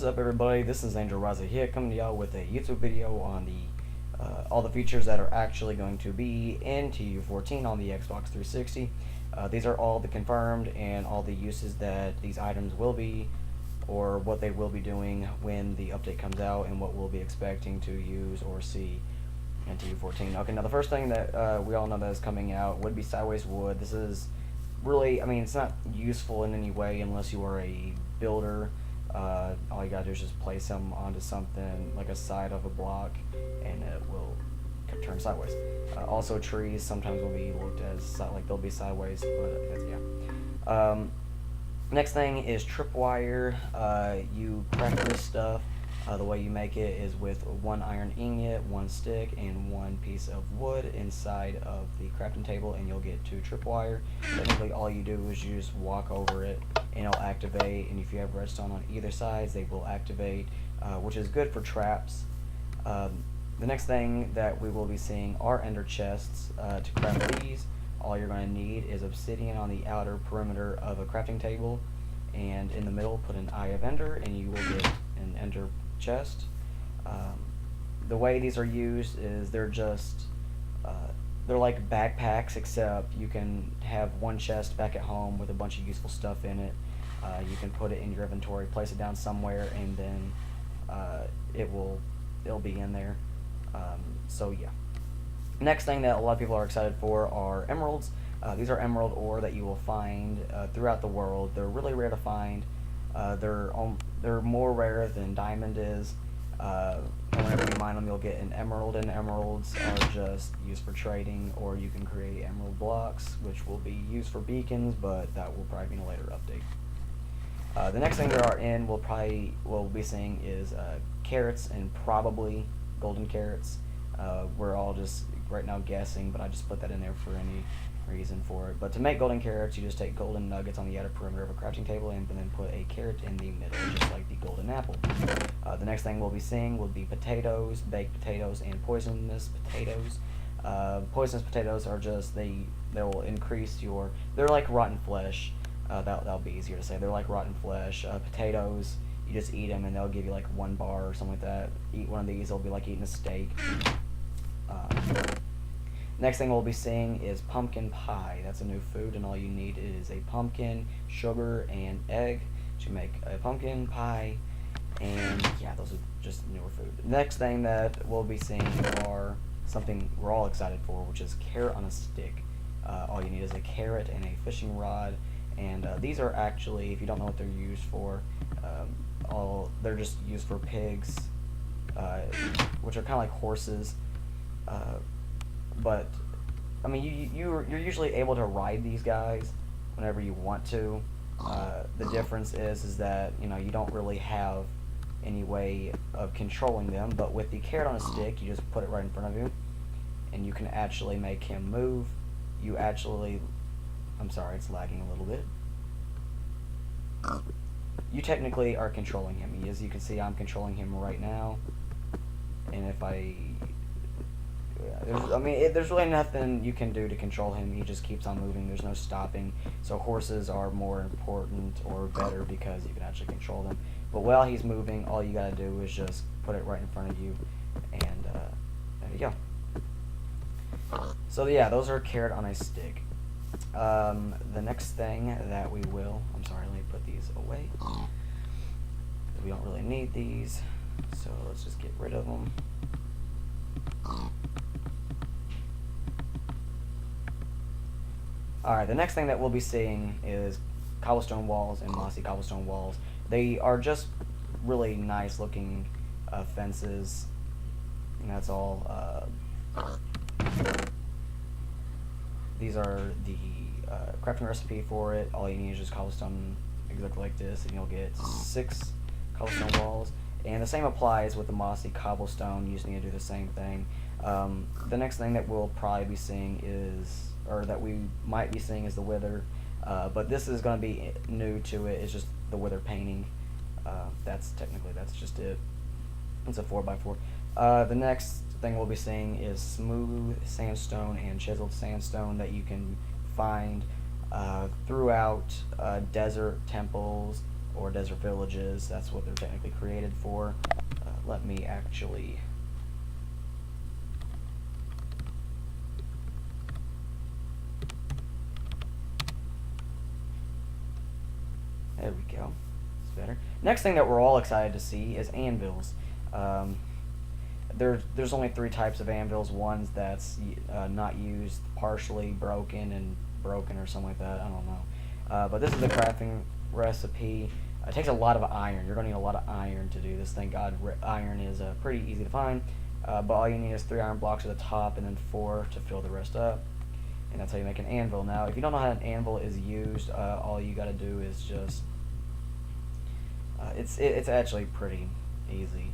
up, everybody? This is Angel Raza here, coming to y'all with a YouTube video on all the features that are actually going to be in tu14 on the Xbox 360. These are all the confirmed and all the uses that these items will be, or what they will be doing when the update comes out, and what we'll be expecting to use or see in tu14. Okay, now the first thing that we all know that is coming out would be sideways wood. This is really, I mean, it's not useful in any way unless you are a builder. All you gotta do is just place them onto something like a side of a block and it will turn sideways. Also, trees sometimes will be looked as like they'll be sideways, but that's, yeah. Next thing is tripwire. You craft this stuff. The way you make it is with one iron ingot, one stick, and one piece of wood inside of the crafting table, and you'll get 2 tripwire. Technically, all you do is you just walk over it, and it'll activate. And if you have redstone on either side, they will activate, which is good for traps. The next thing that we will be seeing are ender chests. To craft these, all you're going to need is obsidian on the outer perimeter of a crafting table, and in the middle put an eye of ender, and you will get an ender chest. The way these are used is they're just they're like backpacks, except you can have one chest back at home with a bunch of useful stuff in it. You can put it in your inventory, place it down somewhere, and then it'll be in there. So yeah. Next thing that a lot of people are excited for are emeralds. These are emerald ore that you will find throughout the world. They're really rare to find. They're more rare than diamond is. And whenever you mine them, you'll get an emerald, and emeralds are just used for trading, or you can create emerald blocks, which will be used for beacons, but that will probably be in a later update. The next thing there are in we'll be seeing is carrots, and probably golden carrots. We're all just right now guessing, but I just put that in there for any reason for it. But to make golden carrots, you just take golden nuggets on the outer perimeter of a crafting table and then put a carrot in the middle, just like the golden apple. The next thing we'll be seeing will be potatoes, baked potatoes, and poisonous potatoes. Poisonous potatoes are just, they'll increase your, they're like rotten flesh. That'll be easier to say. They're like rotten flesh. Potatoes, you just eat them and they'll give you like 1 bar or something like that. Eat one of these, it'll be like eating a steak. Next thing we'll be seeing is pumpkin pie. That's a new food, and all you need is a pumpkin, sugar, and egg to make a pumpkin pie. And yeah, those are just newer food. Next thing that we'll be seeing are something we're all excited for, which is carrot on a stick. All you need is a carrot and a fishing rod, and these are actually, if you don't know what they're used for, they're just used for pigs, which are kind of like horses. But I mean, you're usually able to ride these guys whenever you want to. The difference is that you don't really have any way of controlling them. But with the carrot on a stick, you just put it right in front of you, and you can actually make him move. I'm sorry, it's lagging a little bit. You technically are controlling him. As you can see, I'm controlling him right now, and if there's really nothing you can do to control him. He just keeps on moving. There's no stopping. So horses are more important or better because you can actually control them. But while he's moving, all you gotta do is just put it right in front of you, and there you go. So yeah, those are carrot on a stick. The next thing that we will, I'm sorry, let me put these away. We don't really need these, so let's just get rid of them. Alright, the next thing that we'll be seeing is cobblestone walls and mossy cobblestone walls. They are just really nice looking fences, and that's all. These are the crafting recipe for it. All you need is just cobblestone exactly like this, and you'll get 6 cobblestone walls. And the same applies with the mossy cobblestone. You just need to do the same thing. The next thing that we'll probably be seeing is, or that we might be seeing, is the wither. But this is going to be new to it. It's just the wither painting. That's just it. It's a 4x4. The next thing we'll be seeing is smooth sandstone and chiseled sandstone that you can find throughout desert temples or desert villages. That's what they're technically created for. Let me actually... There we go. It's better. Next thing that we're all excited to see is anvils. There's only 3 types of anvils. One's that's not used, partially broken or something like that. I don't know. But this is the crafting recipe. It takes a lot of iron. You're going to need a lot of iron to do this. Thank God iron is pretty easy to find. But all you need is 3 iron blocks at the top and then 4 to fill the rest up. And that's how you make an anvil. Now, if you don't know how an anvil is used, all you got to do is just... it's actually pretty easy.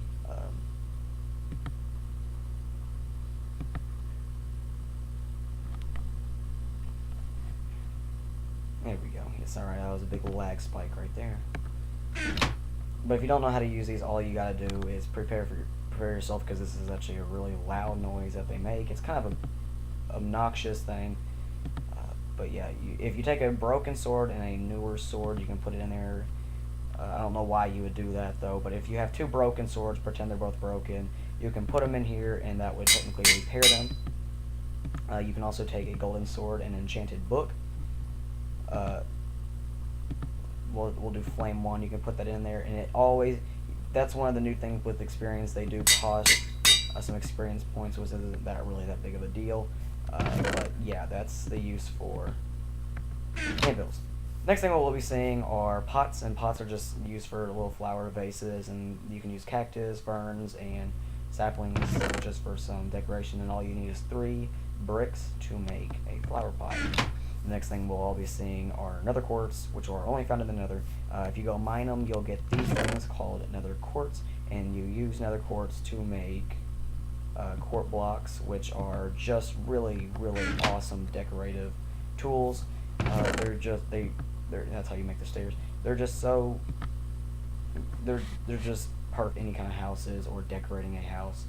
There we go. Yes, alright, that was a big lag spike right there. But if you don't know how to use these, all you gotta do is prepare yourself, because this is actually a really loud noise that they make. It's kind of an obnoxious thing. But yeah, if you take a broken sword and a newer sword, you can put it in there. I don't know why you would do that though, but if you have 2 broken swords, pretend they're both broken, you can put them in here and that would technically repair them. You can also take a golden sword and an enchanted book. We'll do flame 1. You can put that in there, and it always... That's one of the new things with experience. They do cost some experience points, which isn't that really that big of a deal. But yeah, that's the use for anvils. Next thing we'll be seeing are pots, and pots are just used for little flower vases, and you can use cactus, ferns, and saplings just for some decoration, and all you need is 3 bricks to make a flower pot. The next thing we'll all be seeing are nether quartz, which are only found in the nether. If you go mine them, you'll get these things called nether quartz, and you use nether quartz to make quart blocks, which are just really, really awesome decorative tools. That's how you make the stairs. They're just so... They're just part of any kind of houses or decorating a house.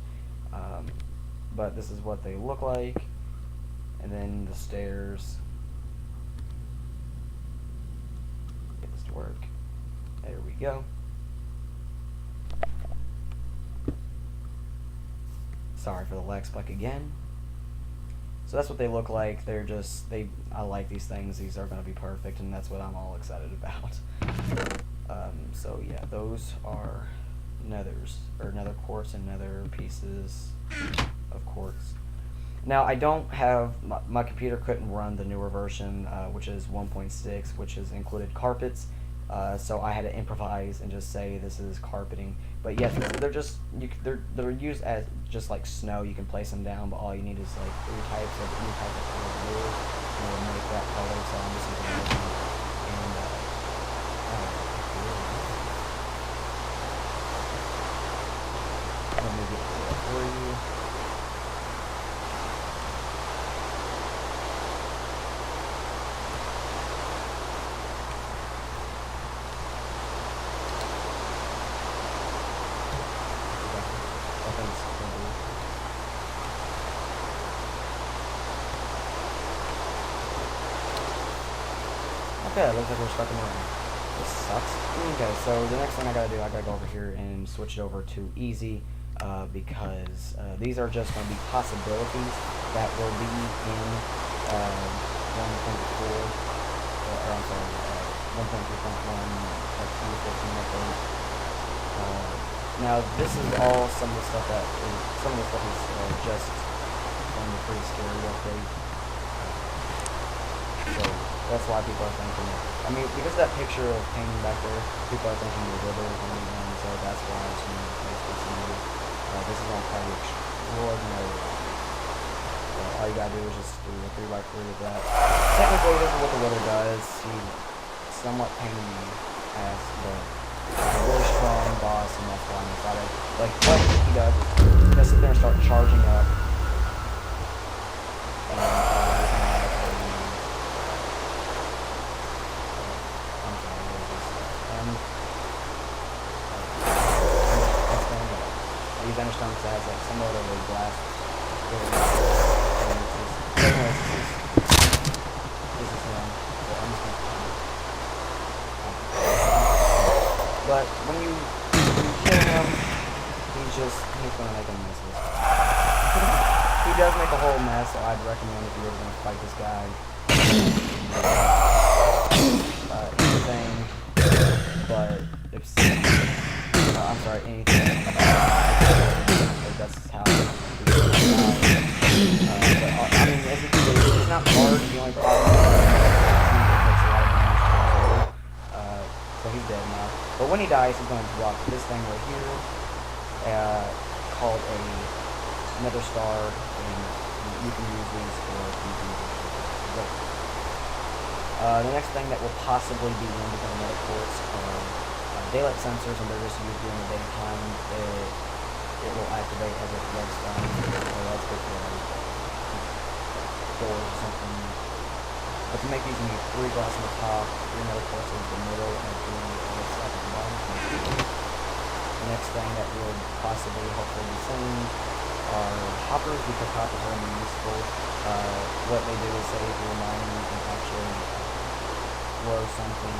But this is what they look like. And then the stairs... Get this to work. There we go. Sorry for the lag spike again. So that's what they look like. They're just, I like these things. These are going to be perfect, and that's what I'm all excited about. So yeah, those are nethers, or nether quartz and nether pieces of quartz. Now, I don't have, my computer couldn't run the newer version, which is 1.6, which has included carpets. So I had to improvise and just say this is carpeting. But yes, they're just they're used as just like snow. You can place them down, but all you need is like 3 types of any type of color wood, and it'll make that color. So I'm just using that. And let me get that for you. Okay, it looks like we're stuck in the rain. This sucks. Okay, so the next thing I gotta do, I gotta go over here and switch it over to easy, because these are just going to be possibilities that will be in 1.4, or I'm sorry, 1.3.1, like 2.14 update. Now, this is all some of the stuff that is, just from the pretty scary update. So that's why people are thinking, I mean, because of that picture of painting back there, people are thinking the river is going to be done, so that's why it's going to replace this new. This is on probably extraordinary. So all you gotta do is just do a 3x3 of that. Technically, this is what the weather does. He somewhat pain in the ass, but he's a really strong boss, and that's why I'm excited. Like, what he does is he'll sit there and start charging up. These understone because it has like some other really blast. Anyways, this is him. So I'm just gonna But when you kill him, he's gonna make a mess of this. He does make a whole mess, so I'd recommend if you're ever gonna fight this guy, anything, but if I'm sorry, anything. That's how it is. I mean, as you can see, it's not hard. The only problem is it takes a lot of damage to kill. So he's dead now. But when he dies, he's going to drop this thing right here, called another star, and you can use these for PvP. The next thing that will possibly be in because of medic ports are daylight sensors, and they're just used during the daytime. It will activate as a redstone, or that's good for doors or something. But to make these, you need 3 glass on the top, 3 metal ports in the middle, and 3 metal at the bottom. The next thing that will possibly, hopefully, be seen are hoppers, because hoppers are going to be useful. What they do is say if you're mining, you can actually throw something.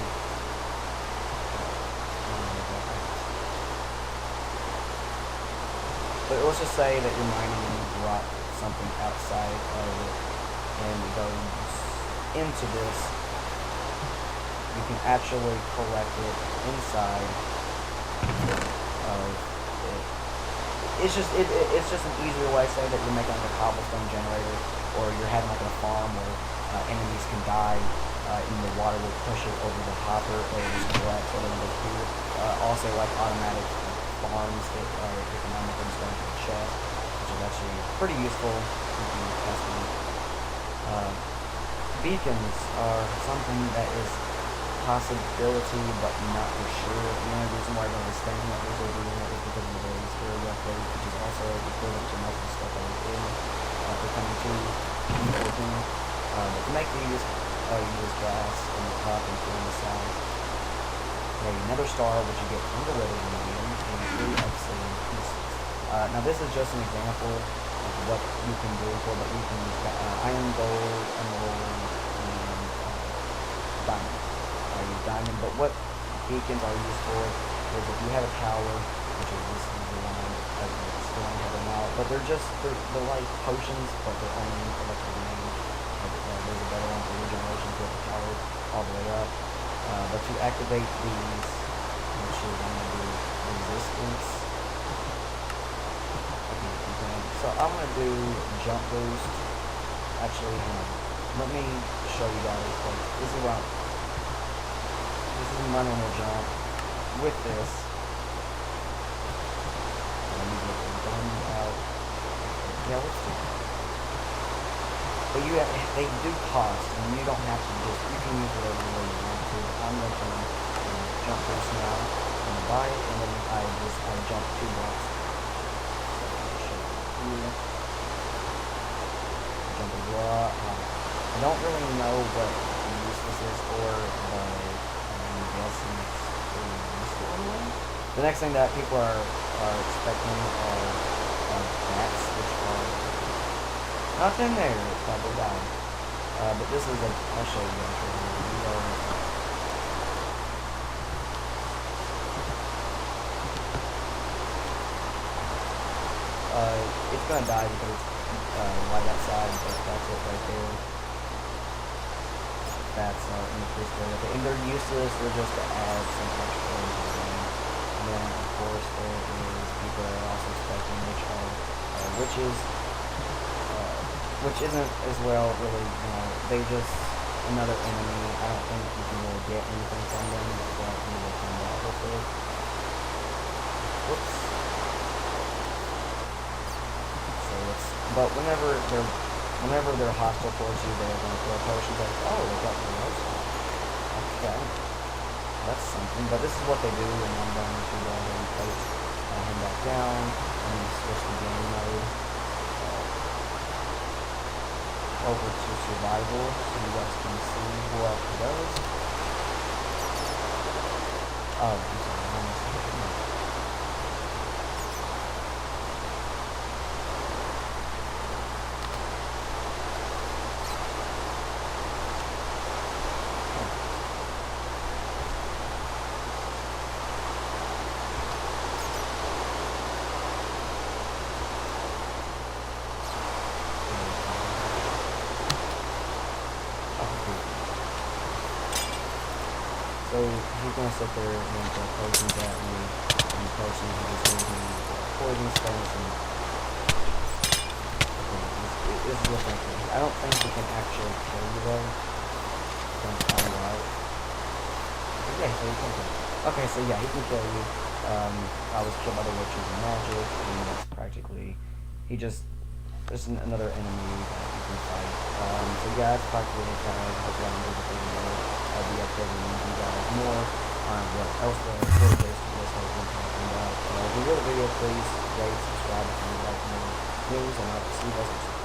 But let's just say that you're mining and you drop something outside of it and it goes into this. You can actually collect it inside of it. It's just an easier way to say that you're making like a cobblestone generator, or you're having like a farm where enemies can die and the water will push it over the hopper, or just collect so it goes here. Also like automatic farms that are economical and stuff like chest, which is actually pretty useful if you test them. Beacons are something that is possibility, but not for sure. The only reason why I was thinking that these are doing it is because of the very scary update, which is also equivalent to most of the stuff I was doing. They're coming to working. But to make these, you use glass on the top and 2 on the side. Another star, which you get from the weather in the game, and 3 obsidian pieces. Now this is just an example of what you can do for, but you can use iron, gold, emerald, and diamond. I use diamond, but what beacons are used for is if you have a tower, which is this is the one I still don't have them out, but they're like potions, but they're only electric range. There's a better one for your generation to get the tower all the way up. But to activate these, which is going to do resistance. So I'm going to do jump boost. Actually, let me show you guys. Like, this is my normal jump. With this, let me get the gun out. Yeah, let's do that. But they do cost, and you don't have to you can use whatever way you want to. I'm going to jump boost now. I'm going to buy it, and then I jump 2 blocks. Jump a block. I don't really know what the use this is for, but I'm guessing it's pretty useful anyway. The next thing that people are expecting are bats, which are nothing there. It probably died. But this is I'll show you guys. It's gonna die because it's light outside, but that's it right there. That's increased area. And they're useless, they're just to add some extra into the game. And then of course there is people that are also expecting, which are witches. Which isn't as well really, they're just another enemy. I don't think you can really get anything from them, but you will find out hopefully. Whoops. But whenever they're hostile towards you, they're going to throw potions like, oh, they got the rose. Okay. That's something. But this is what they do, and I'm going to go ahead and place him back down, and switch the game mode over to survival, so you guys can see what it does. Oh, I'm sorry. So he's gonna sit there and throw potions at me, and potions he just gave me poison spells and okay, this is the thing. I don't think he can actually kill you though. We're gonna find out. Yeah, so he can kill you. Okay, so yeah, he can kill you. I was killed by the witches and magic, and that's practically he just there's another enemy that you can fight. So yeah, that's practically it, guys. Hope y'all enjoyed the video. I'll be updating you guys more on what else the story base for this has been talking about. If you enjoyed the video, please rate, subscribe if you like more news, and I'll see you guys next time.